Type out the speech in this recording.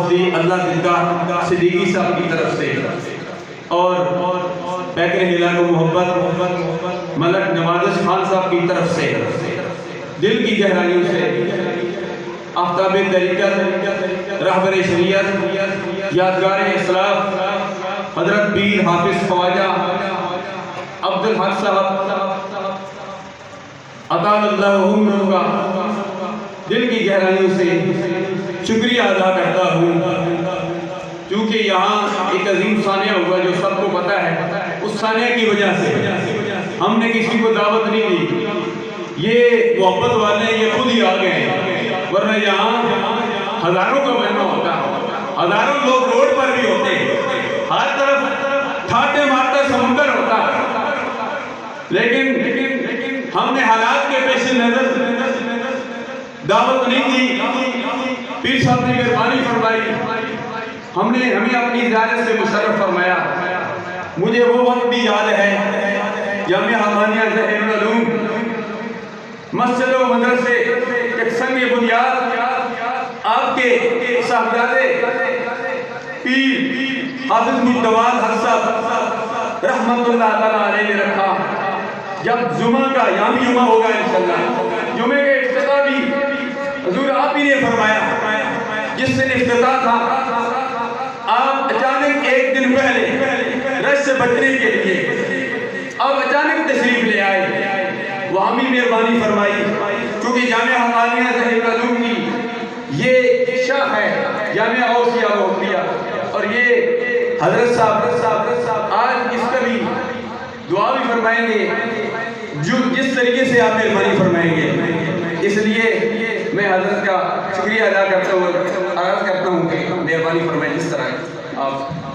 مفتی اللہ دیدگاہ صدیقی صاحب کی طرف سے اور بیکر ہلا کو محبت ملک نوازش خان صاحب کی طرف سے دل کی گہرائیوں سے آفتاب طریقت رہبر شریعت یادگار اسلاف حضرت پیر حافظ خواجہ عبدالحق صاحب اطال اللہ عمرہ کا دل کی گہرائیوں سے شکریہ ادا کرتا ہوں، کیونکہ یہاں ایک عظیم ثانیہ ہوا جو سب کو پتہ ہے، اس ثانیہ کی وجہ سے ہم نے کسی کو دعوت نہیں دی، یہ محبت والے یہ خود ہی آ گئے، ورنہ یہاں ہزاروں کا مہینہ ہوتا ہے، ہزاروں لوگ روڈ پر بھی ہوتے ہیں، ہر طرف ٹھاٹے مارتا سمندر ہوتا ہے، لیکن ہم نے حالات کے پیش نظر دعوت نہیں دی۔ پیر صاحب نے مہربانی فرمائی، ہمیں اپنی زیارت سے مشرف فرمایا۔ مجھے وہ وقت بھی یاد ہے جامعہ حمانیہ ظہیر العلوم مسجد و مدرسے ایک سنگ بنیاد آپ کے صاحبزادے پیر حافظ مجدوال حق صاحب رحمت اللہ تعالیٰ علیہ نے رکھا۔ جب جمعہ کا یامی جمعہ ہوگا انشاءاللہ، جمعے کے افتتاح بھی حضور آپ ہی نے فرمایا، جس دن افتتاح تھا آپ اچانک ایک دن پہلے رش سے بچنے کے لیے اب اچانک تشریف لے آئے، وہ ہمیں مہربانی فرمائی، کیونکہ جامعہ حمانیہ ظہیر العلوم کی یہ شاہ ہے جامعہ اوسیہ و حقیہ، اور یہ حضرت صاحب آج اس کا بھی دعا بھی فرمائیں گے جو جس طریقے سے آپ مہربانی فرمائیں گے، اس لیے میں حضرت کا شکریہ ادا کرتا ہوں، عرض کرتا ہوں کہ مہربانی فرمائیں جس طرح آپ